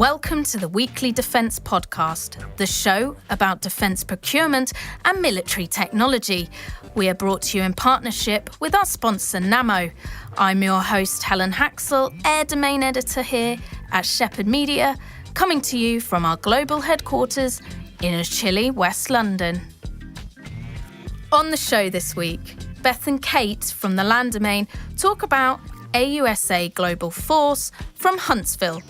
Welcome to the Weekly Defence Podcast, the show about defence procurement and military technology. We are brought to you in partnership with our sponsor, Nammo. I'm your host, Helen Haxel, Air Domain Editor here at Shephard Media, coming to you from our global headquarters in a chilly West London. On the show this week, Beth and Kate from the Land Domain talk about AUSA Global Force from Huntsville.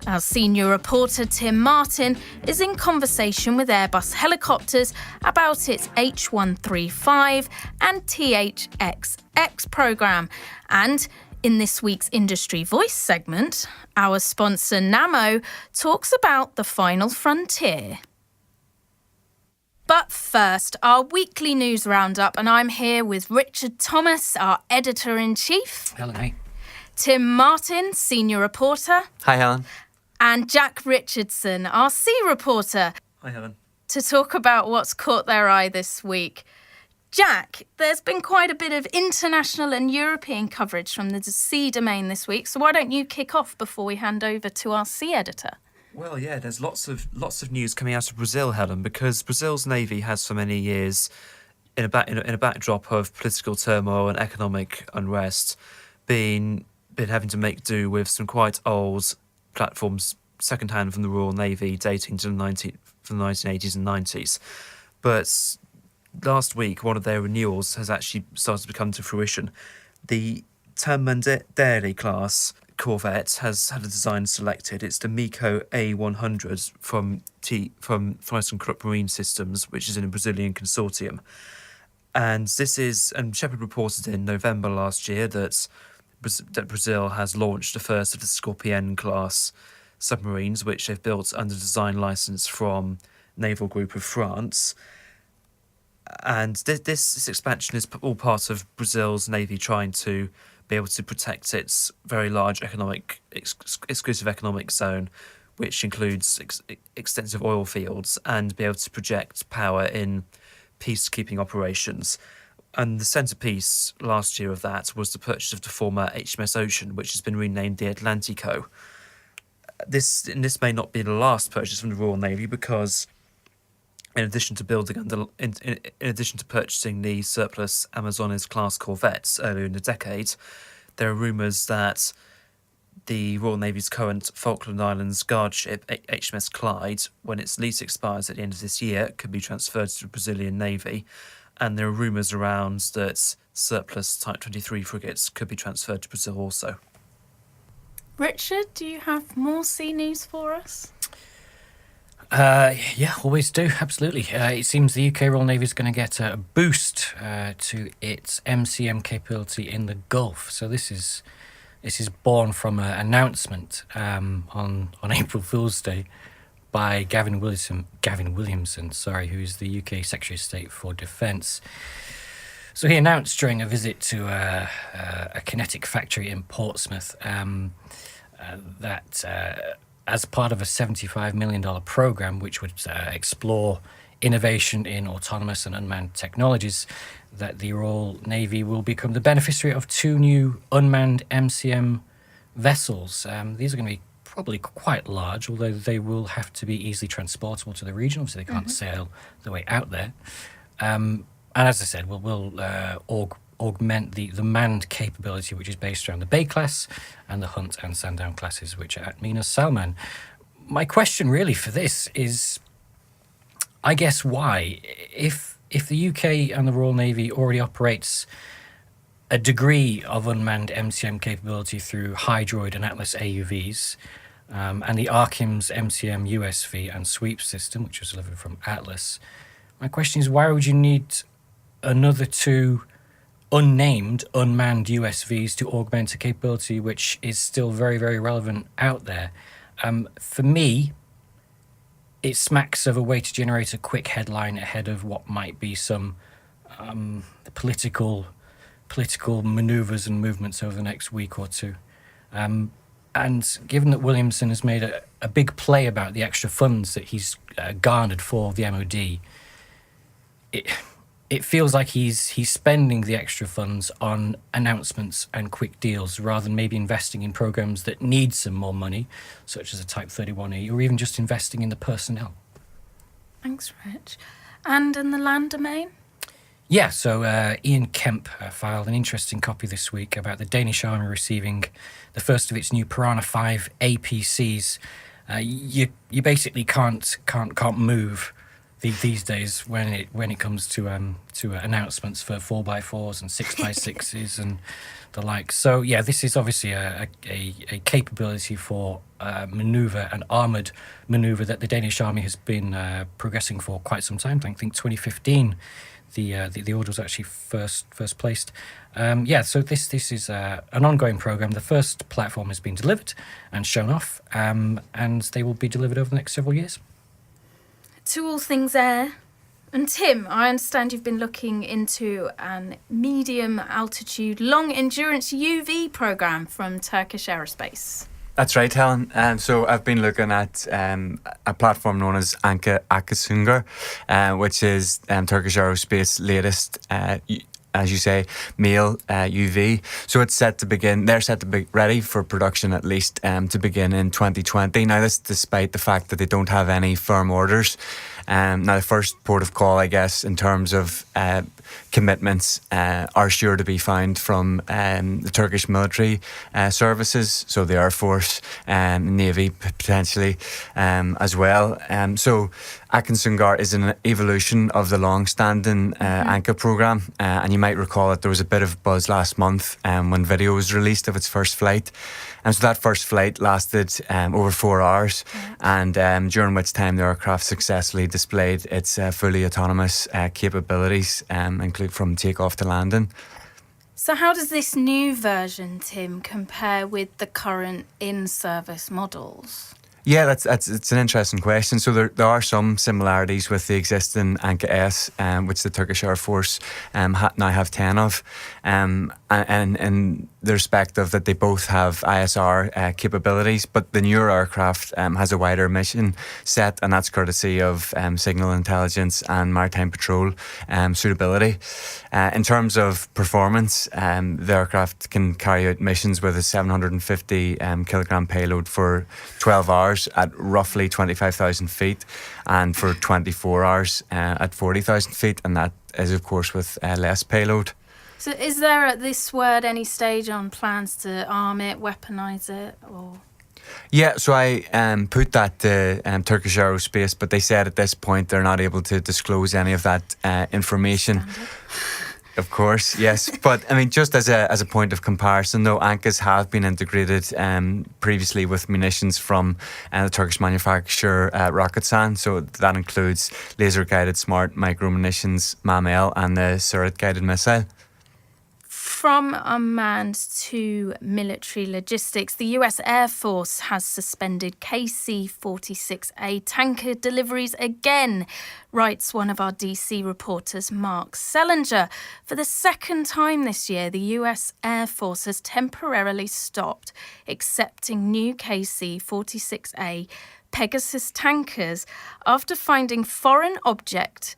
Our senior reporter Tim Martin is in conversation with Airbus Helicopters about its H135 and THXX programme. And in this week's Industry Voice segment, our sponsor Nammo talks about the final frontier. But first, our weekly news roundup, and I'm here with Richard Thomas, our editor-in-chief. Helen, hey. Tim Martin, senior reporter. Hi, Helen. And Jack Richardson, our sea reporter. Hi, Helen. To talk about what's caught their eye this week. Jack, there's been quite a bit of international and European coverage from the sea domain this week, so why don't you kick off before we hand over to our sea editor? Well, yeah, there's lots of news coming out of Brazil, Helen, because Brazil's navy has for many years, in a backdrop of political turmoil and economic unrest, been having to make do with some quite old platforms, second-hand from the Royal Navy, dating to from the 1980s and 90s. But last week, one of their renewals has actually started to come to fruition. The Tamandaré class corvette has had a design selected. It's the Miko A100 from ThyssenKrupp Marine Systems, which is in a Brazilian consortium. And Shephard reported in November last year that Brazil has launched the first of the Scorpion class submarines, which they've built under design license from Naval Group of France. And this expansion is all part of Brazil's navy trying to be able to protect its very large exclusive economic zone, which includes extensive oil fields, and be able to project power in peacekeeping operations. And the centrepiece last year of that was the purchase of the former HMS Ocean, which has been renamed the Atlantico. This may not be the last purchase from the Royal Navy, because in addition to purchasing the surplus Amazonas class corvettes earlier in the decade, there are rumours that the Royal Navy's current Falkland Islands guard ship, HMS Clyde, when its lease expires at the end of this year, could be transferred to the Brazilian Navy. And there are rumours around that surplus Type 23 frigates could be transferred to Brazil also. Richard, do you have more sea news for us? Yeah, always do, absolutely. It seems the UK Royal Navy is going to get a boost to its MCM capability in the Gulf. So this is born from an announcement on April Fool's Day by Gavin Williamson, who's the UK Secretary of State for Defence. So he announced during a visit to a kinetic factory in Portsmouth that as part of a $75 million programme which would explore innovation in autonomous and unmanned technologies, that the Royal Navy will become the beneficiary of 2 new unmanned MCM vessels. These are going to be probably quite large, although they will have to be easily transportable to the region. Obviously, they can't sail the way out there. And as I said, we'll augment the manned capability, which is based around the Bay class and the Hunt and Sandown classes, which are at Minas Salman. My question really for this is, I guess, why? If the UK and the Royal Navy already operates a degree of unmanned MCM capability through Hydroid and Atlas AUVs, and the Arkim's MCM USV and sweep system, which was delivered from Atlas, my question is, why would you need another 2 unnamed unmanned USVs to augment a capability which is still very, very relevant out there? For me, it smacks of a way to generate a quick headline ahead of what might be some political manoeuvres and movements over the next week or two. And given that Williamson has made a big play about the extra funds that he's garnered for the MOD, it feels like he's spending the extra funds on announcements and quick deals rather than maybe investing in programs that need some more money, such as a Type 31E, or even just investing in the personnel. Thanks, Rich. And in the land domain? Yeah, so Ian Kemp filed an interesting copy this week about the Danish Army receiving the first of its new Piranha 5 APCs. You basically can't move these days when it comes to announcements for 4x4s and 6x6s and the like. So yeah, this is obviously a capability for manoeuvre and armoured manoeuvre that the Danish Army has been progressing for quite some time. I think 2015 the order was actually first placed. So this is an ongoing program. The first platform has been delivered and shown off, and they will be delivered over the next several years. To all things air. And Tim, I understand you've been looking into an medium altitude, long endurance UV program from Turkish Aerospace. That's right, Helen. So I've been looking at a platform known as Akasungur, which is Turkish Aerospace's latest, as you say, male UV. So it's set to begin. They're set to be ready for production, at least to begin in 2020. Now, this despite the fact that they don't have any firm orders. Now, the first port of call, I guess, in terms of commitments are sure to be found from the Turkish military services, so the Air Force, Navy potentially as well. So Akasungur is an evolution of the long-standing ANCA programme, and you might recall that there was a bit of buzz last month when video was released of its first flight. And so that first flight lasted over 4 hours, and during which time the aircraft successfully displayed its fully autonomous capabilities, include from takeoff to landing. So how does this new version, Tim, compare with the current in-service models? Yeah, it's an interesting question. So there are some similarities with the existing ANCA S, which the Turkish Air Force now have 10 of, and in the respect of that they both have ISR capabilities, but the newer aircraft has a wider mission set, and that's courtesy of signal intelligence and maritime patrol suitability. In terms of performance, the aircraft can carry out missions with a 750 kilogram payload for 12 hours at roughly 25,000 feet, and for 24 hours at 40,000 feet, and that is of course with less payload. So is there at this word any stage on plans to arm it, weaponise it, or...? Yeah, so I put that to Turkish Aerospace, but they said at this point they're not able to disclose any of that information. Standard. Of course, yes. But I mean, just as a point of comparison, though, ANCAs have been integrated previously with munitions from the Turkish manufacturer Roketsan. So that includes laser-guided smart micro-munitions, MAM-L, and the Surat-guided missile. From unmanned to military logistics, the US Air Force has suspended KC-46A tanker deliveries again, writes one of our DC reporters, Mark Sellinger. For the second time this year, the US Air Force has temporarily stopped accepting new KC-46A Pegasus tankers after finding foreign object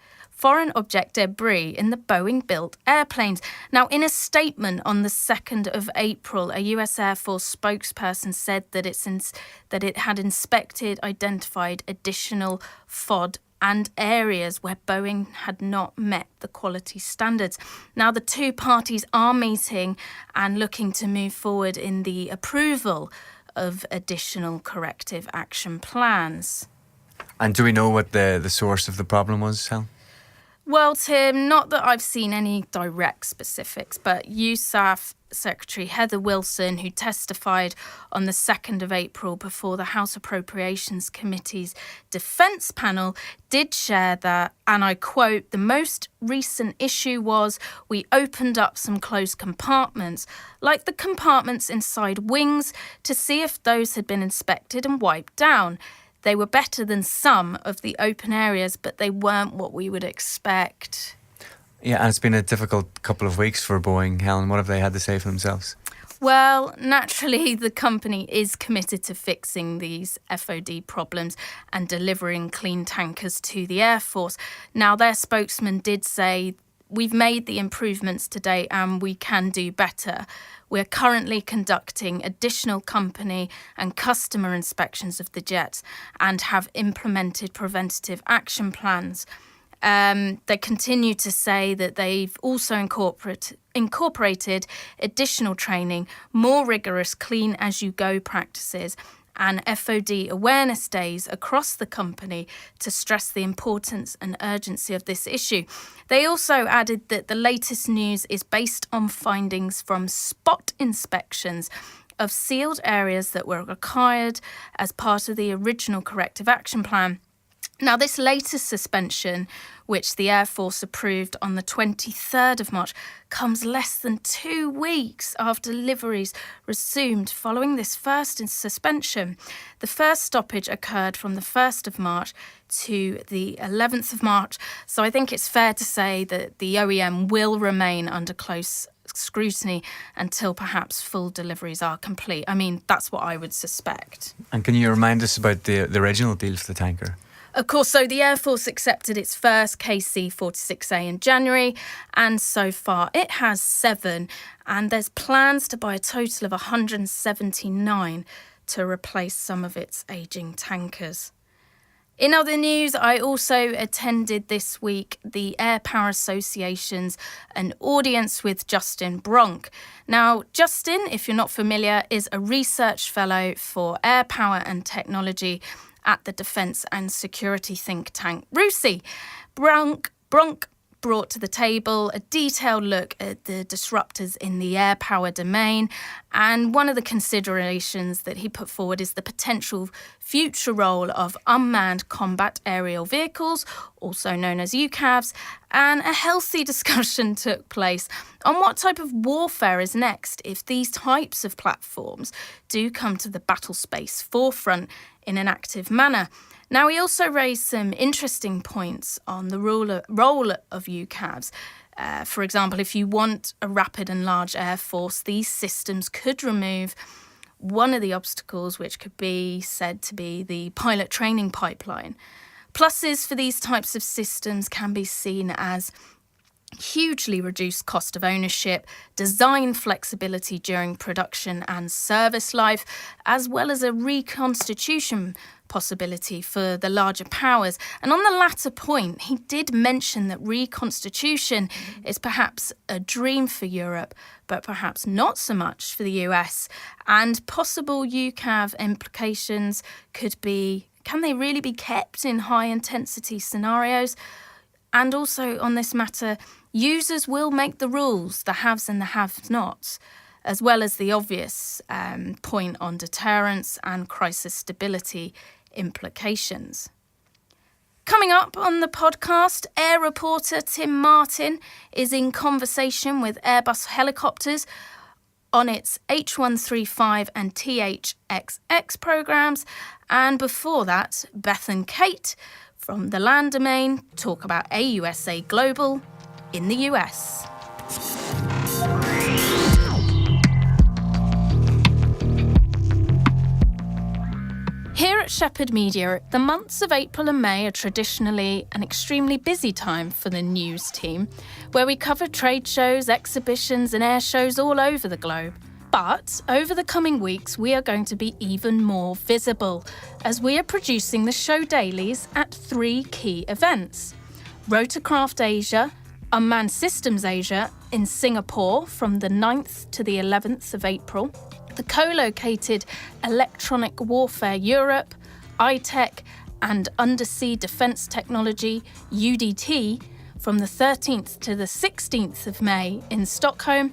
debris in the Boeing-built airplanes. Now, in a statement on the 2nd of April, a US Air Force spokesperson said that it had inspected, identified additional FOD and areas where Boeing had not met the quality standards. Now, the two parties are meeting and looking to move forward in the approval of additional corrective action plans. And do we know what the source of the problem was, Helen? Well, Tim, not that I've seen any direct specifics, but USAF Secretary Heather Wilson, who testified on the 2nd of April before the House Appropriations Committee's Defence Panel, did share that, and I quote, "The most recent issue was we opened up some closed compartments, like the compartments inside wings, to see if those had been inspected and wiped down. They were better than some of the open areas, but they weren't what we would expect." Yeah, and it's been a difficult couple of weeks for Boeing. Helen, what have they had to say for themselves? Well, naturally, the company is committed to fixing these FOD problems and delivering clean tankers to the Air Force. Now, their spokesman did say we've made the improvements to date and we can do better. We're currently conducting additional company and customer inspections of the jets and have implemented preventative action plans. They continue to say that they've also incorporated additional training, more rigorous clean-as-you-go practices, and FOD awareness days across the company to stress the importance and urgency of this issue. They also added that the latest news is based on findings from spot inspections of sealed areas that were required as part of the original corrective action plan. Now, this latest suspension, which the Air Force approved on the 23rd of March, comes less than 2 weeks after deliveries resumed following this first suspension. The first stoppage occurred from the 1st of March to the 11th of March, so I think it's fair to say that the OEM will remain under close scrutiny until perhaps full deliveries are complete. I mean, that's what I would suspect. And can you remind us about the original deal for the tanker? Of course, so the Air Force accepted its first KC-46A in January, and so far it has 7, and there's plans to buy a total of 179 to replace some of its ageing tankers. In other news, I also attended this week the Air Power Association's an audience with Justin Bronk. Now, Justin, if you're not familiar, is a research fellow for air power and technology at the defence and security think tank RUSI. Bronk brought to the table a detailed look at the disruptors in the air power domain, and one of the considerations that he put forward is the potential future role of unmanned combat aerial vehicles, also known as UCAVs, and a healthy discussion took place on what type of warfare is next if these types of platforms do come to the battle space forefront in an active manner. Now, he also raised some interesting points on the role of UCAVs. For example, if you want a rapid and large air force, these systems could remove one of the obstacles, which could be said to be the pilot training pipeline. Pluses for these types of systems can be seen as hugely reduced cost of ownership, design flexibility during production and service life, as well as a reconstitution possibility for the larger powers. And on the latter point, he did mention that reconstitution is perhaps a dream for Europe, but perhaps not so much for the US. And possible UCAV implications could be, can they really be kept in high-intensity scenarios? And also on this matter, users will make the rules, the haves and the have-nots, as well as the obvious point on deterrence and crisis stability implications. Coming up on the podcast, air reporter Tim Martin is in conversation with Airbus Helicopters on its H135 and THXX programmes. And before that, Beth and Kate from the land domain talk about AUSA Global in the US. Here at Shephard Media, the months of April and May are traditionally an extremely busy time for the news team, where we cover trade shows, exhibitions and air shows all over the globe. But over the coming weeks, we are going to be even more visible, as we are producing the show dailies at 3 key events. Rotorcraft Asia, Unmanned Systems Asia in Singapore from the 9th to the 11th of April, the co-located Electronic Warfare Europe, ITEC and Undersea Defence Technology, UDT, from the 13th to the 16th of May in Stockholm,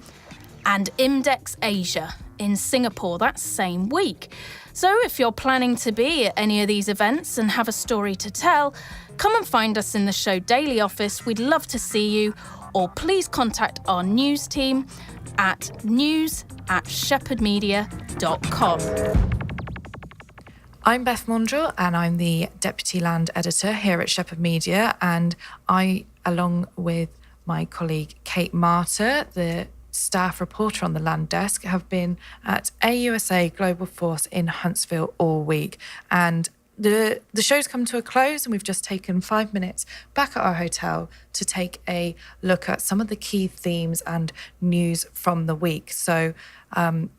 and IMDEX Asia in Singapore that same week. So if you're planning to be at any of these events and have a story to tell, come and find us in the show daily office. We'd love to see you, or please contact our news team at news@shephardmedia.com. I'm Beth Mondrell and I'm the Deputy Land Editor here at Shephard Media, and I, along with my colleague Kate Marter, the staff reporter on the land desk, have been at AUSA Global Force in Huntsville all week. And the show's come to a close, and we've just taken 5 minutes back at our hotel to take a look at some of the key themes and news from the week. So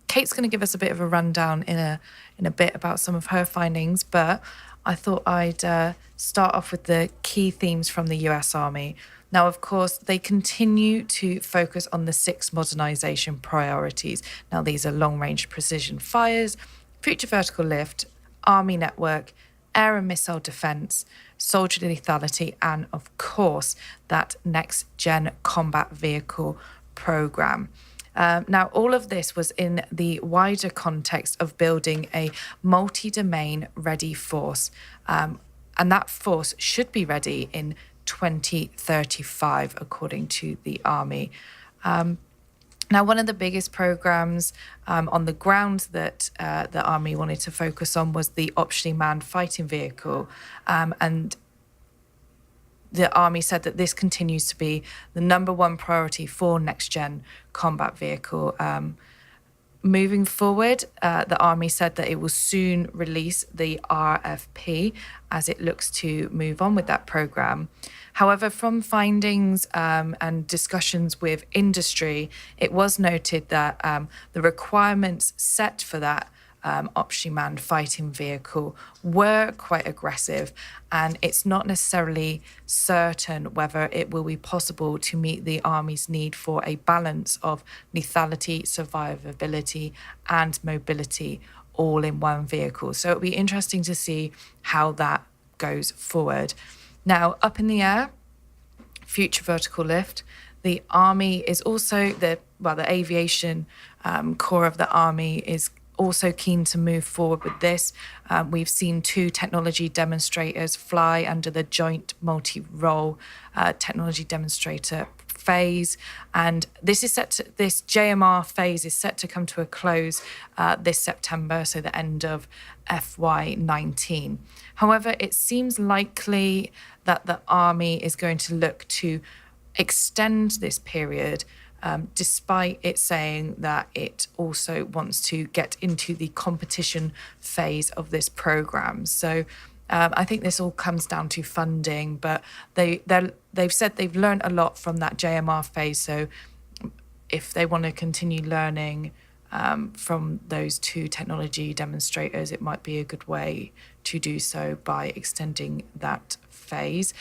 Kate's going to give us a bit of a rundown in a bit about some of her findings, but I thought I'd start off with the key themes from the US Army. Now, of course, they continue to focus on the 6 modernisation priorities. Now, these are long-range precision fires, future vertical lift, Army network, air and missile defence, soldier lethality, and, of course, that next-gen combat vehicle programme. Now, all of this was in the wider context of building a multi-domain ready force. And that force should be ready in 2035, according to the Army. Now, one of the biggest programs on the ground that the Army wanted to focus on was the optionally manned fighting vehicle. And the Army said that this continues to be the number one priority for next-gen combat vehicle. Moving forward, the Army said that it will soon release the RFP as it looks to move on with that programme. However, from findings and discussions with industry, it was noted that the requirements set for that optionally manned fighting vehicle were quite aggressive, and it's not necessarily certain whether it will be possible to meet the Army's need for a balance of lethality, survivability, and mobility all in one vehicle. So it'll be interesting to see how that goes forward. Now, up in the air, future vertical lift. The Army is also the aviation core of the Army is also keen to move forward with this. We've seen 2 technology demonstrators fly under the joint multi-role technology demonstrator phase, and this JMR phase is set to come to a close this September, so the end of FY19. However, it seems likely that the Army is going to look to extend this period, despite it saying that it also wants to get into the competition phase of this programme. So I think this all comes down to funding, but they've said they've learned a lot from that JMR phase. So if they want to continue learning from those 2 technology demonstrators, it might be a good way to do so by extending that phase.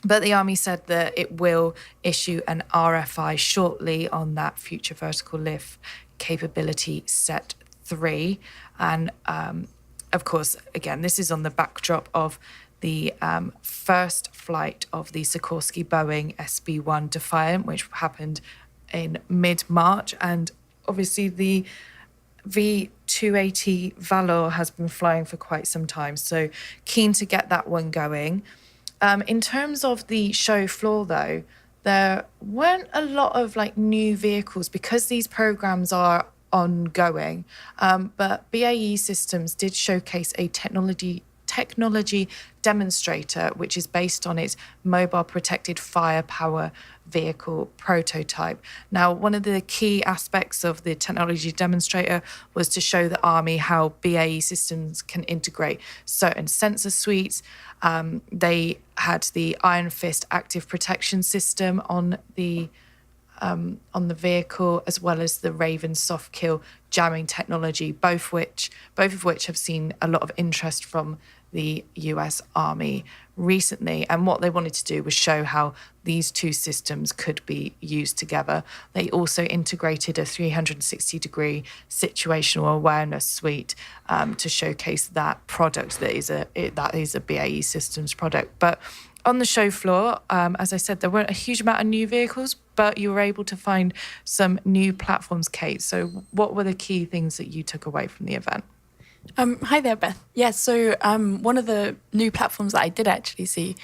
But the Army said that it will issue an RFI shortly on that future vertical lift capability set 3. And of course, again, this is on the backdrop of the first flight of the Sikorsky Boeing SB-1 Defiant, which happened in mid-March. And obviously the V-280 Valor has been flying for quite some time. So keen to get that one going. In terms of the show floor, though, there weren't a lot of new vehicles because these programs are ongoing. But BAE Systems did showcase a technology demonstrator, which is based on its mobile protected firepower vehicle prototype. Now, one of the key aspects of the technology demonstrator was to show the Army how BAE Systems can integrate certain sensor suites. They had the Iron Fist active protection system on the vehicle, as well as the Raven soft kill jamming technology, both of which have seen a lot of interest from the US Army recently. And what they wanted to do was show how these 2 systems could be used together. They also integrated a 360-degree situational awareness suite to showcase that product that is a BAE Systems product. But on the show floor, as I said, there weren't a huge amount of new vehicles, but you were able to find some new platforms, Kate. So what were the key things that you took away from the event? Hi there, Beth. Yeah, so one of the new platforms that I did actually see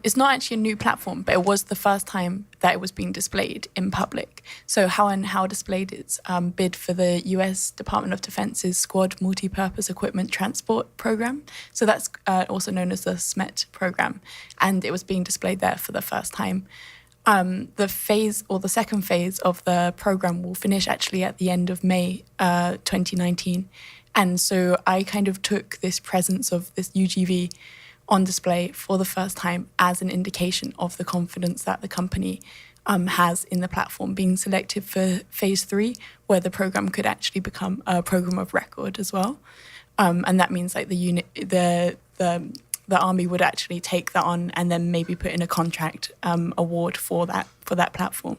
is not actually a new platform, but it was the first time that it was being displayed in public. So How displayed its bid for the US Department of Defense's Squad Multi-Purpose Equipment Transport Program. So that's also known as the SMET program, and it was being displayed there for the first time. The second phase of the program will finish actually at the end of May 2019. And so I kind of took this presence of this UGV on display for the first time as an indication of the confidence that the company has in the platform being selected for phase 3, where the program could actually become a program of record as well. And that means like the army would actually take that on and then maybe put in a contract award for that platform.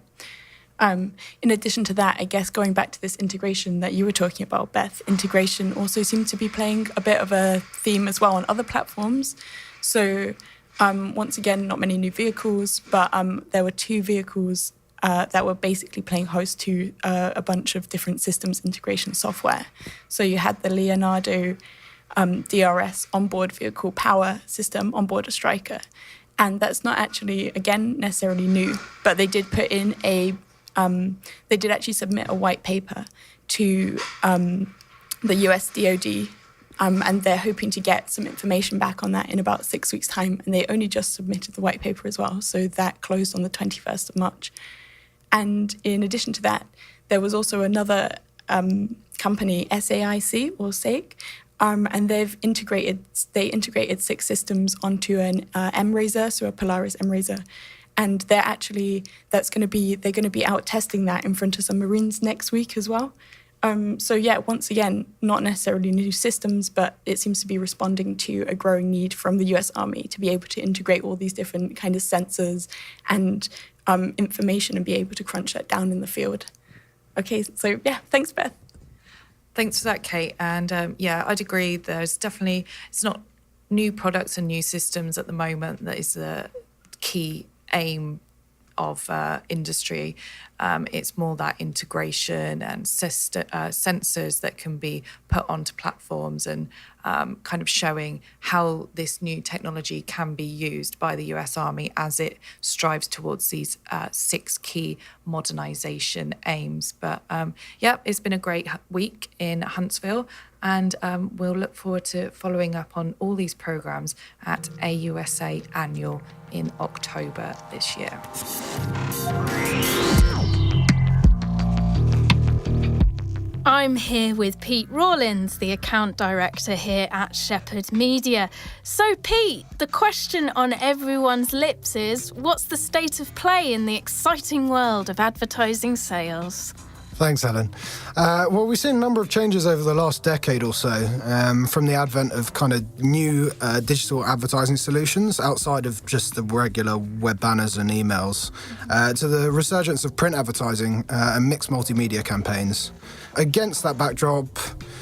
In addition to that, I guess going back to this integration that you were talking about, Beth, integration also seems to be playing a bit of a theme as well on other platforms. So once again, not many new vehicles, but there were 2 vehicles that were basically playing host to a bunch of different systems integration software. So you had the Leonardo DRS onboard vehicle power system onboard a Striker. And that's not actually, again, necessarily new, but they did put in they did actually submit a white paper to the US DoD, and they're hoping to get some information back on that in about 6 weeks' time. And they only just submitted the white paper as well, so that closed on the 21st of March. And in addition to that, there was also another company, SAIC or SAIC, and they integrated 6 systems onto an M-Razor, so a Polaris M-Razor. And they're going to be out testing that in front of some Marines next week as well. So yeah, once again, not necessarily new systems, but it seems to be responding to a growing need from the US Army to be able to integrate all these different kind of sensors and information and be able to crunch that down in the field. Okay, so yeah, thanks, Beth. Thanks for that, Kate. And yeah, I'd agree. There's definitely, it's not new products and new systems at the moment that is the key aim of industry. It's more that integration and sensors that can be put onto platforms and kind of showing how this new technology can be used by the US Army as it strives towards these 6 key modernization aims. But yeah, it's been a great week in Huntsville, and we'll look forward to following up on all these programs at AUSA Annual in October this year. I'm here with Pete Rawlins, the account director here at Shephard Media. So Pete, the question on everyone's lips is, what's the state of play in the exciting world of advertising sales? Thanks, Helen. Well, we've seen a number of changes over the last decade or so, from the advent of kind of new digital advertising solutions outside of just the regular web banners and emails, to the resurgence of print advertising and mixed multimedia campaigns. Against that backdrop,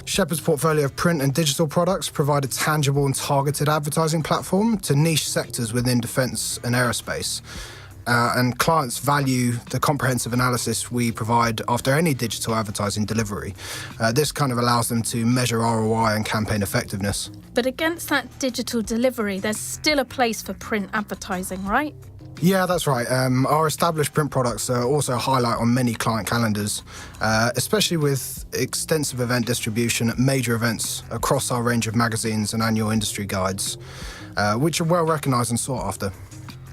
Shephard's portfolio of print and digital products provide a tangible and targeted advertising platform to niche sectors within defence and aerospace. And clients value the comprehensive analysis we provide after any digital advertising delivery. This kind of allows them to measure ROI and campaign effectiveness. But against that digital delivery, there's still a place for print advertising, right? Yeah, that's right. Our established print products are also a highlight on many client calendars, especially with extensive event distribution at major events across our range of magazines and annual industry guides, which are well recognised and sought after.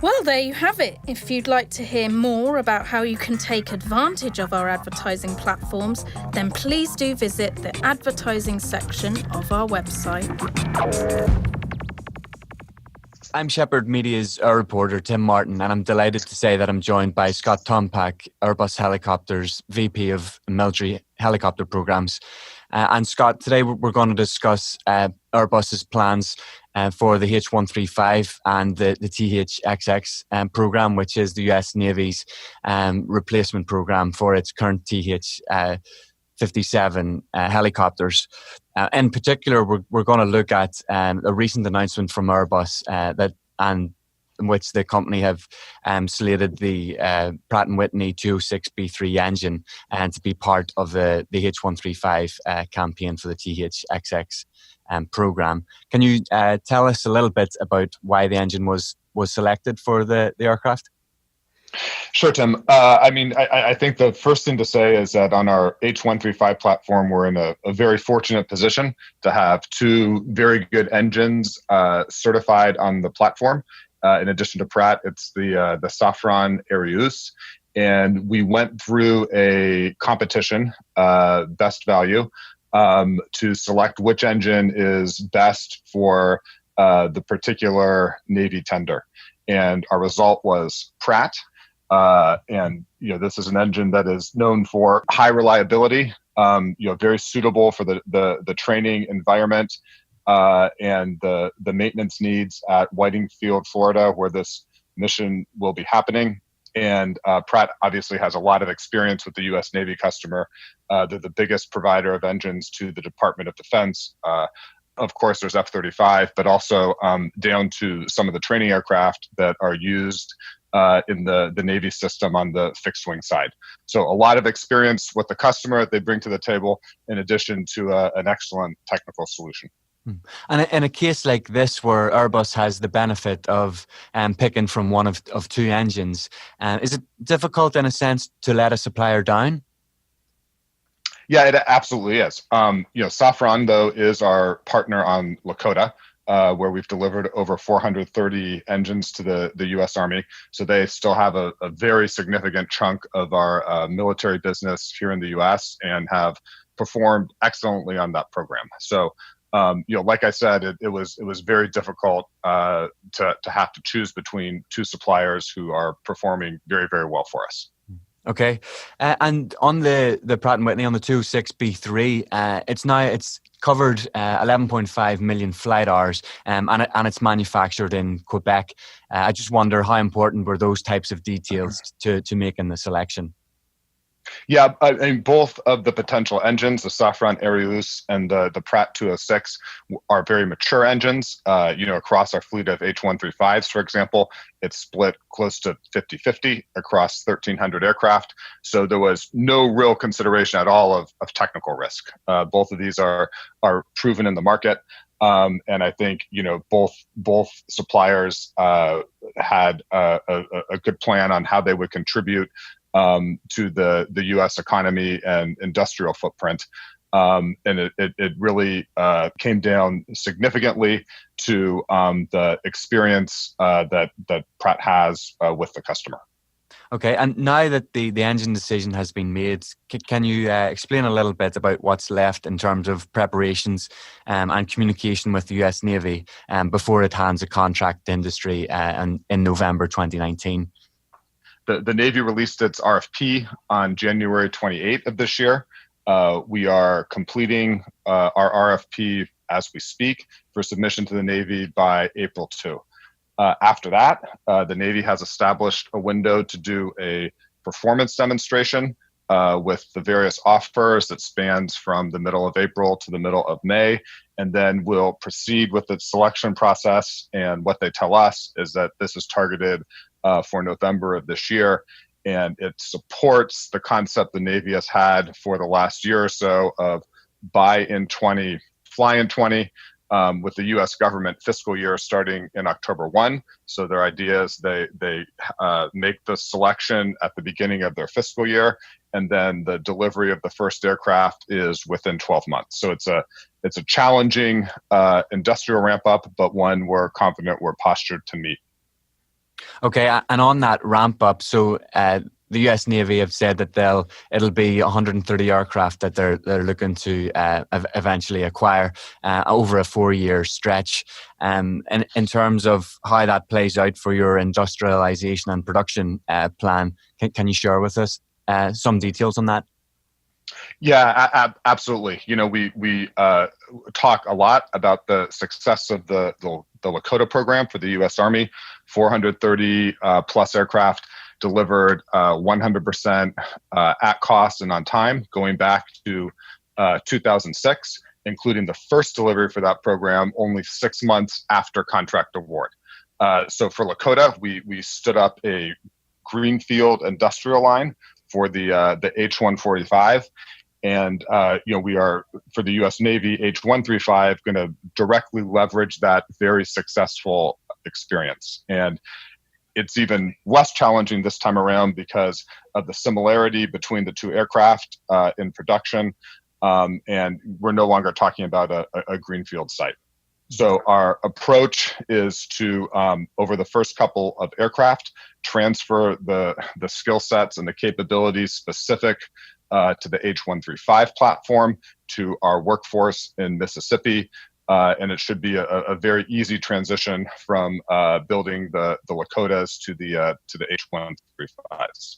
Well, there you have it. If you'd like to hear more about how you can take advantage of our advertising platforms, then please do visit the advertising section of our website. I'm Shephard Media's reporter, Tim Martin, and I'm delighted to say that I'm joined by Scott Tompak, Airbus Helicopters VP of Military Helicopter Programs. And Scott, today we're going to discuss Airbus's plans for the H135 and the THXX program, which is the US Navy's replacement program for its current TH-57 helicopters. In particular, we're going to look at a recent announcement from Airbus in which the company have slated the Pratt & Whitney 206B3 engine to be part of the H135 campaign for the THXX program. Can you tell us a little bit about why the engine was selected for the aircraft? Sure, Tim. I think the first thing to say is that on our H135 platform, we're in a very fortunate position to have 2 very good engines certified on the platform. In addition to Pratt, it's the Safran Arius. And we went through a competition, best value, to select which engine is best for the particular Navy tender. And our result was Pratt. And this is an engine that is known for high reliability, very suitable for the training environment and the maintenance needs at Whiting Field, Florida, where this mission will be happening. And Pratt obviously has a lot of experience with the U.S. Navy customer. They're the biggest provider of engines to the Department of Defense. Of course, there's F-35, but also down to some of the training aircraft that are used in the Navy system on the fixed wing side. So a lot of experience with the customer they bring to the table, in addition to an excellent technical solution. And in a case like this, where Airbus has the benefit of picking from one of two engines, is it difficult in a sense to let a supplier down? Yeah, it absolutely is. Safran, though, is our partner on Lakota, where we've delivered over 430 engines to the U.S. Army. So they still have a very significant chunk of our military business here in the U.S. and have performed excellently on that program. So, like I said, it was very difficult to have to choose between two suppliers who are performing very, very well for us. Okay, and on the Pratt & Whitney, on the 206B3, it's covered 11.5 million flight hours, and it's manufactured in Quebec. I just wonder, how important were those types of details to making the selection? Yeah, I mean, both of the potential engines, the Safran Arius and the Pratt 206, are very mature engines. Across our fleet of H-135s, for example, it's split close to 50-50 across 1,300 aircraft. So there was no real consideration at all of technical risk. Both of these are proven in the market. And I think both suppliers had a good plan on how they would contribute to the U.S. economy and industrial footprint. And it really came down significantly to the experience that Pratt has with the customer. Okay, and now that the engine decision has been made, can you explain a little bit about what's left in terms of preparations and communication with the US Navy before it hands a contract to industry in November 2019? The Navy released its RFP on January 28th of this year. We are completing our RFP as we speak for submission to the Navy by April 2. After that, the Navy has established a window to do a performance demonstration with the various offers that spans from the middle of April to the middle of May, and then we'll proceed with the selection process. And what they tell us is that this is targeted for November of this year, and it supports the concept the Navy has had for the last year or so of buy in 20, fly in 20, with the U.S. government fiscal year starting in October 1. So their idea is they make the selection at the beginning of their fiscal year, and then the delivery of the first aircraft is within 12 months. So it's a challenging industrial ramp up, but one we're confident we're postured to meet. Okay, and on that ramp up, so the US Navy have said that it'll be 130 aircraft that they're looking to eventually acquire over a 4-year stretch. And in terms of how that plays out for your industrialization and production plan, can you share with us some details on that? Yeah, absolutely. We talk a lot about the success of the Lakota program for the U.S. Army. 430 plus aircraft delivered 100% at cost and on time, going back to 2006, including the first delivery for that program only 6 months after contract award. So for Lakota, we stood up a greenfield industrial line for the H-145. And we are, for the U.S. Navy, H-135 going to directly leverage that very successful experience. And it's even less challenging this time around because of the similarity between the two aircraft in production. And we're no longer talking about a greenfield site. So our approach is to, over the first couple of aircraft, transfer the skill sets and the capabilities specific to the H-135 platform to our workforce in Mississippi. And it should be a very easy transition from building the Lakotas to the H-135s.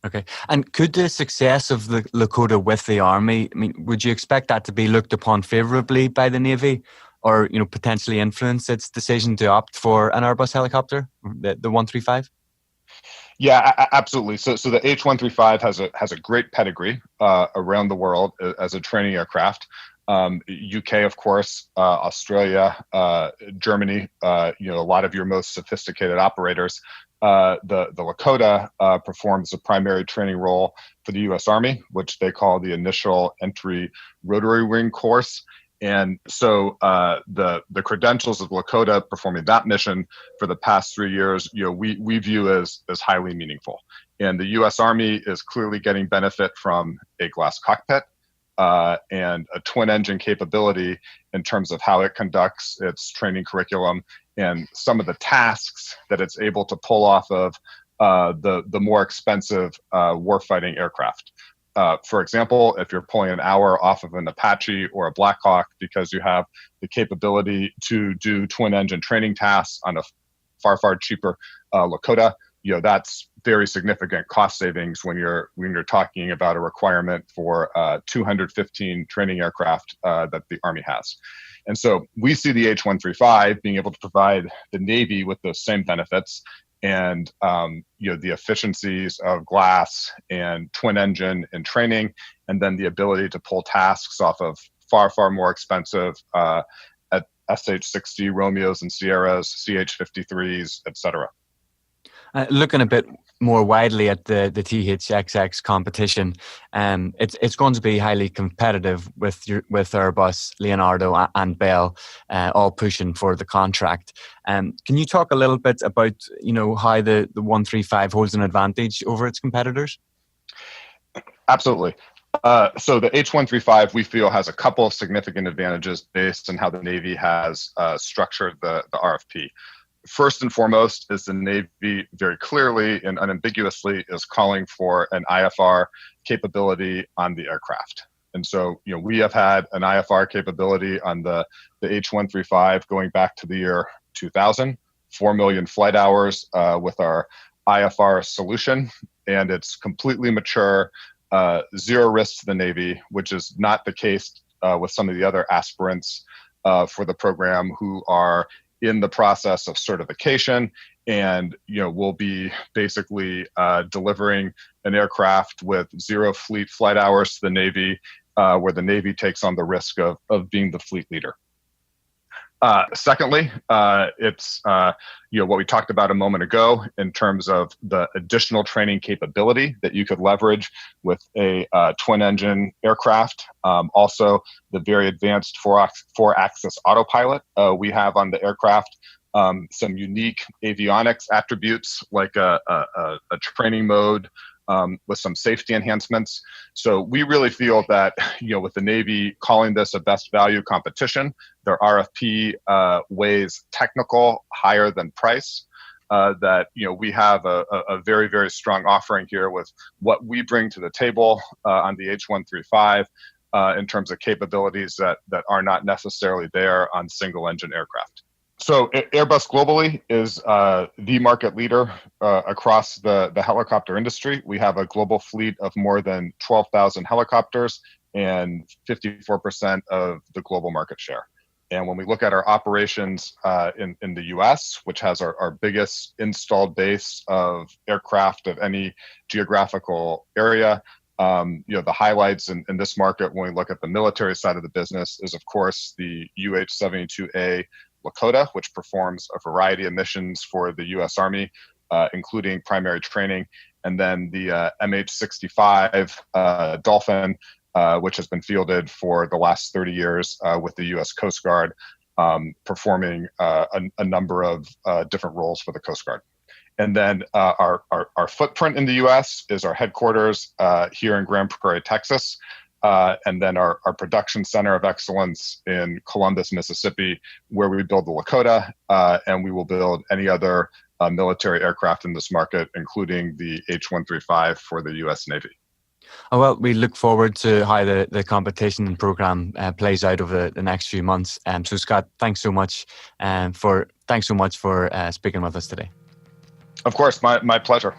Okay. And could the success of the Lakota with the Army, I mean, would you expect that to be looked upon favorably by the Navy, or, you know, potentially influence its decision to opt for an Airbus helicopter, the 135? Yeah, absolutely. So the H-135 has a great pedigree around the world as a training aircraft. UK, of course, Australia, Germany, a lot of your most sophisticated operators. The Lakota performs a primary training role for the U.S. Army, which they call the Initial Entry Rotary Wing Course. And so the credentials of Lakota performing that mission for the past 3 years, we view as highly meaningful. And the U.S. Army is clearly getting benefit from a glass cockpit and a twin engine capability in terms of how it conducts its training curriculum and some of the tasks that it's able to pull off of the more expensive warfighting aircraft. For example, if you're pulling an hour off of an Apache or a Black Hawk because you have the capability to do twin engine training tasks on a far cheaper Lakota, that's very significant cost savings when you're talking about a requirement for 215 training aircraft that the Army has. And so we see the H-135 being able to provide the Navy with those same benefits and the efficiencies of glass and twin engine and training, and then the ability to pull tasks off of far more expensive at SH-60 Romeos and Sierras, CH-53s, etc. Looking a bit more widely at the THXX competition, it's going to be highly competitive with Airbus, Leonardo, and Bell, all pushing for the contract. Can you talk a little bit about how the 135 holds an advantage over its competitors? Absolutely. So the H-135 we feel has a couple of significant advantages based on how the Navy has structured the RFP. First and foremost is the Navy very clearly and unambiguously is calling for an IFR capability on the aircraft. And so, we have had an IFR capability on the H-135 going back to the year 2000, 4 million flight hours with our IFR solution, and it's completely mature, zero risk to the Navy, which is not the case with some of the other aspirants for the program who are in the process of certification and will be basically delivering an aircraft with zero fleet flight hours to the Navy, where the Navy takes on the risk of being the fleet leader. Secondly, it's what we talked about a moment ago in terms of the additional training capability that you could leverage with a twin engine aircraft. Also, the very advanced four-axis autopilot we have on the aircraft. Some unique avionics attributes like a training mode with some safety enhancements. So we really feel that, with the Navy calling this a best value competition, their RFP weighs technical higher than price, that, we have a very strong offering here with what we bring to the table on the H-135 in terms of capabilities that are not necessarily there on single engine aircraft. So Airbus globally is the market leader across the helicopter industry. We have a global fleet of more than 12,000 helicopters and 54% of the global market share. And when we look at our operations in the US, which has our biggest installed base of aircraft of any geographical area, the highlights in this market when we look at the military side of the business is, of course, the UH-72A Lakota, which performs a variety of missions for the U.S. Army, including primary training, and then the MH-65 Dolphin, which has been fielded for the last 30 years with the U.S. Coast Guard, performing a number of different roles for the Coast Guard. And then our footprint in the U.S. is our headquarters here in Grand Prairie, Texas. And then our production center of excellence in Columbus, Mississippi, where we build the Lakota, and we will build any other military aircraft in this market, including the H-135 for the U.S. Navy. Oh, well, we look forward to how the competition program plays out over the next few months. So, Scott, thanks so much for speaking with us today. Of course, my pleasure.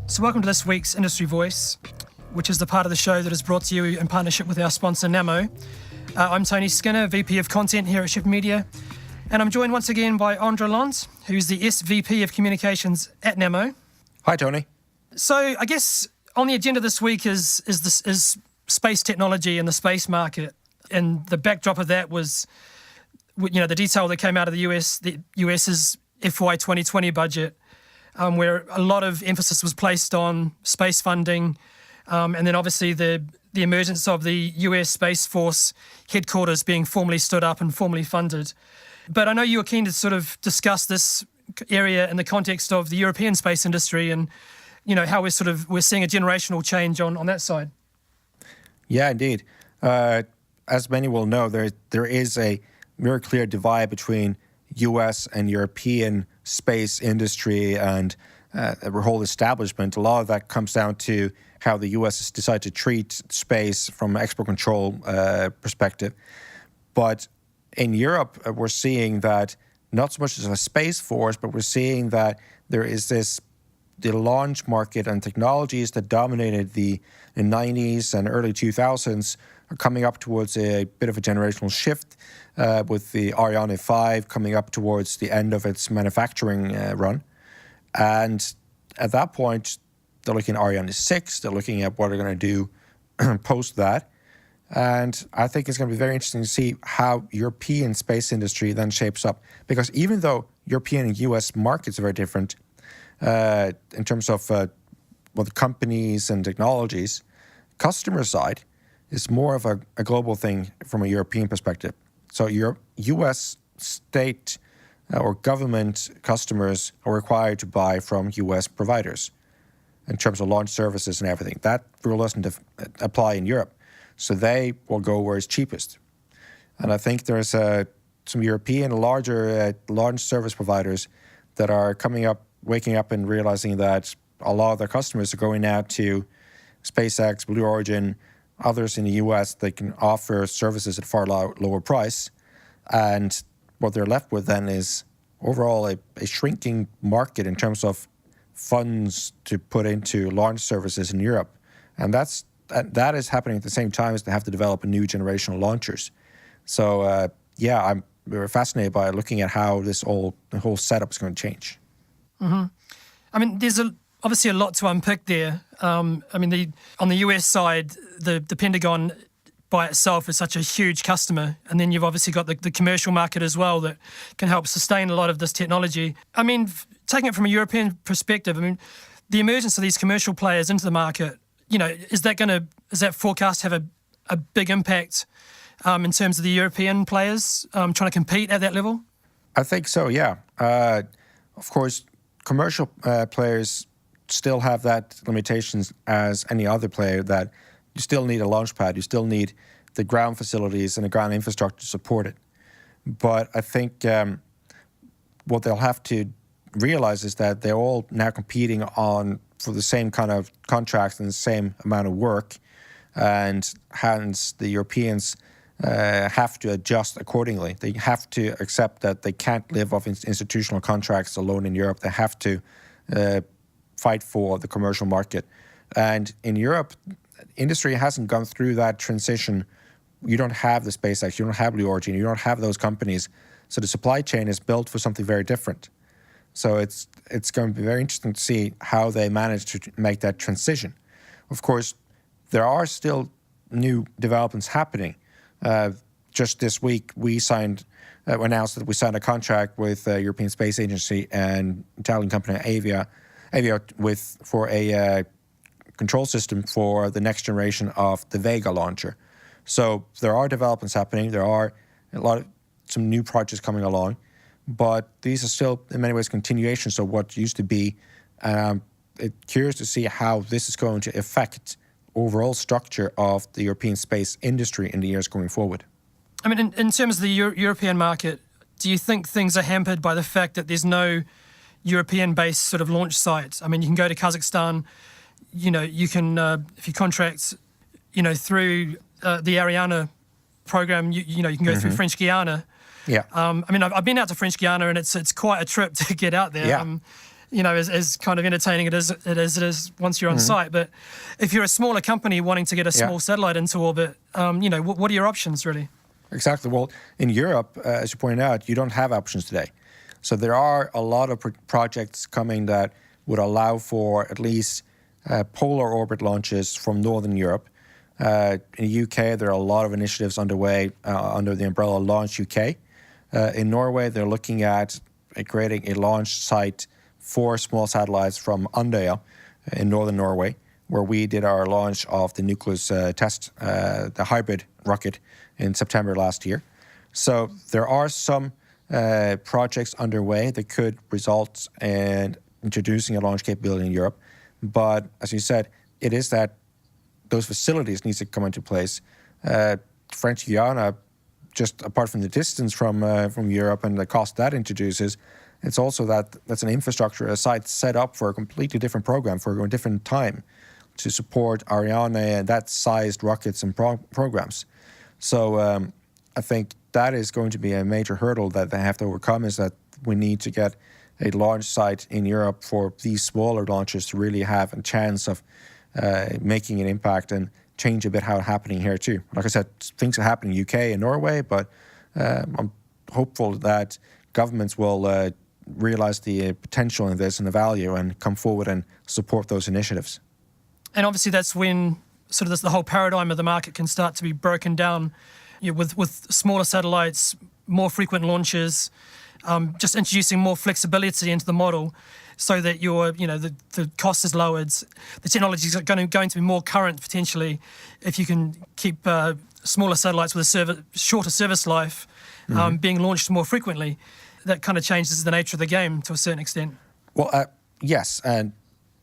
So welcome to this week's Industry Voice, which is the part of the show that is brought to you in partnership with our sponsor, Namo. I'm Tony Skinner, VP of Content here at Shephard Media, and I'm joined once again by Andre Lons, who's the SVP of Communications at Namo. Hi, Tony. So I guess on the agenda this week is space technology and the space market, and the backdrop of that was, the detail that came out of the US's FY 2020 budget, where a lot of emphasis was placed on space funding, and then obviously the emergence of the US Space Force headquarters being formally stood up and formally funded. But I know you were keen to sort of discuss this area in the context of the European space industry and, how we're seeing a generational change on that side. Yeah, indeed. As many will know, there is a very clear divide between US and European space industry and the whole establishment. A lot of that comes down to how the US has decided to treat space from an export control perspective. But in Europe, we're seeing that not so much as a space force, but we're seeing that there is the launch market and technologies that dominated the 90s and early 2000s are coming up towards a bit of a generational shift with the Ariane 5 coming up towards the end of its manufacturing run. And at that point, they're looking at Ariane 6, they're looking at what they're going to do post that. And I think it's going to be very interesting to see how European space industry then shapes up. Because even though European and US markets are very different in terms of the companies and technologies, customer side is more of a global thing from a European perspective. So your US state or government customers are required to buy from US providers in terms of launch services and everything. That rule doesn't apply in Europe. So they will go where it's cheapest. And I think there's some European larger launch service providers that are waking up and realizing that a lot of their customers are going out to SpaceX, Blue Origin, others in the US that can offer services at far lower price. And what they're left with then is overall a shrinking market in terms of funds to put into launch services in Europe. And that is happening at the same time as they have to develop a new generation of launchers. So we're fascinated by looking at how the whole setup is going to change. Mm-hmm. I mean, there's obviously a lot to unpick there. On the US side, the Pentagon by itself is such a huge customer, and then you've obviously got the commercial market as well that can help sustain a lot of this technology. I mean, taking it from a European perspective, the emergence of these commercial players into the market, is that forecast to have a big impact in terms of the European players trying to compete at that level? I think so, yeah. Of course, commercial players still have that limitations as any other player, that you still need a launch pad, you still need the ground facilities and the ground infrastructure to support it. But I think what they'll have to realize is that they're all now competing for the same kind of contracts and the same amount of work, and hence the Europeans have to adjust accordingly. They have to accept that they can't live off institutional contracts alone in Europe. They have to fight for the commercial market. And in Europe, industry hasn't gone through that transition. You don't have the SpaceX, you don't have Blue Origin, you don't have those companies. So the supply chain is built for something very different. So it's going to be very interesting to see how they manage to make that transition. Of course, there are still new developments happening. Just this week, we announced that we signed a contract with the European Space Agency and Italian company Avia for a control system for the next generation of the Vega launcher. So there are developments happening. There are some new projects coming along, but these are still in many ways continuations of what used to be. It's curious to see how this is going to affect overall structure of the European space industry in the years going forward. I mean, in terms of the European market, do you think things are hampered by the fact that there's no European-based sort of launch site? I mean, you can go to Kazakhstan, you can, if you contract, through the Ariana program, you can go through French Guiana. Yeah. I mean, I've been out to French Guiana, and it's quite a trip to get out there. Yeah. As kind of entertaining it is once you're on site. But if you're a smaller company wanting to get a small satellite into orbit, what are your options really? Exactly. Well, in Europe, as you pointed out, you don't have options today. So there are a lot of projects coming that would allow for at least polar orbit launches from Northern Europe. In the UK, there are a lot of initiatives underway under the umbrella Launch UK. In Norway, they're looking at creating a launch site for small satellites from Andøya in northern Norway, where we did our launch of the Nucleus test, the hybrid rocket, in September last year. So there are some projects underway that could result in introducing a launch capability in Europe. But as you said, it is that those facilities need to come into place. French Guiana, just apart from the distance from Europe and the cost that introduces, it's also that's an infrastructure, a site set up for a completely different program, for a different time, to support Ariane and that sized rockets and programs. So I think that is going to be a major hurdle that they have to overcome, is that we need to get a launch site in Europe for these smaller launches to really have a chance of making an impact and change a bit how it's happening here too. Like I said, things are happening in UK and Norway, but I'm hopeful that governments will realize the potential in this and the value and come forward and support those initiatives. And obviously that's when sort of the whole paradigm of the market can start to be broken down, with smaller satellites, more frequent launches, just introducing more flexibility into the model so that the cost is lowered. The technology is going to be more current potentially if you can keep smaller satellites with a shorter service life being launched more frequently. That kind of changes the nature of the game to a certain extent. Well, yes, and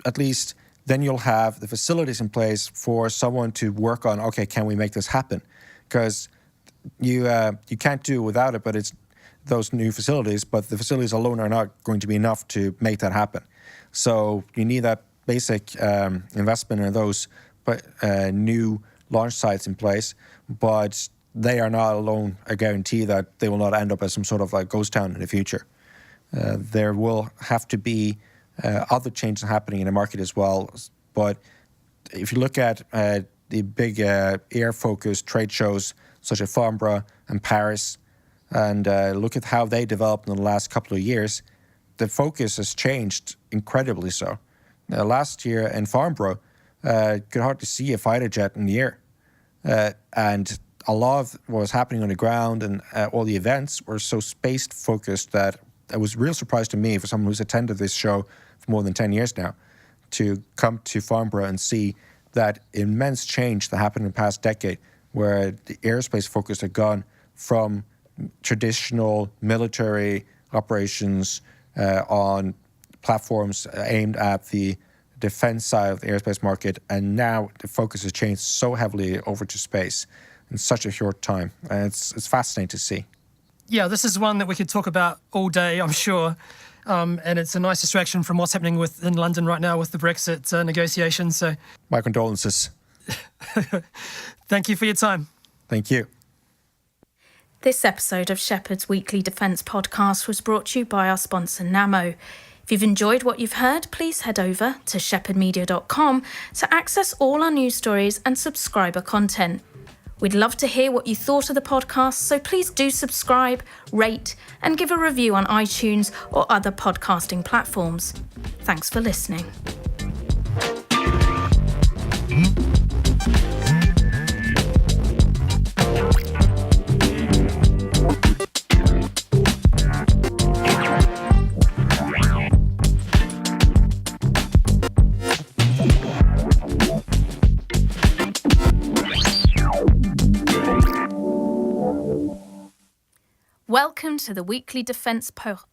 at least then you'll have the facilities in place for someone to work on, okay, can we make this happen? Because you can't do without it, but it's those new facilities, but the facilities alone are not going to be enough to make that happen. So you need that basic investment in those new launch sites in place, but they are not alone a guarantee that they will not end up as some sort of like ghost town in the future. There will have to be other changes happening in the market as well. But if you look at the big air-focused trade shows such as Farnborough and Paris, and look at how they developed in the last couple of years, the focus has changed incredibly so. Last year in Farnborough, you could hardly see a fighter jet in the air. And a lot of what was happening on the ground and all the events were so space-focused that it was a real surprise to me, for someone who's attended this show for more than 10 years now, to come to Farnborough and see that immense change that happened in the past decade, where the aerospace focus had gone from traditional military operations on platforms aimed at the defense side of the aerospace market, and now the focus has changed so heavily over to space in such a short time. And it's fascinating to see. Yeah, this is one that we could talk about all day, I'm sure. And it's a nice distraction from what's happening in London right now with the Brexit negotiations. So, my condolences. Thank you for your time. Thank you. This episode of Shephard's Weekly Defence Podcast was brought to you by our sponsor, Nammo. If you've enjoyed what you've heard, please head over to shepherdmedia.com to access all our news stories and subscriber content. We'd love to hear what you thought of the podcast, so please do subscribe, rate, and give a review on iTunes or other podcasting platforms. Thanks for listening. Welcome to the Weekly Defence Podcast.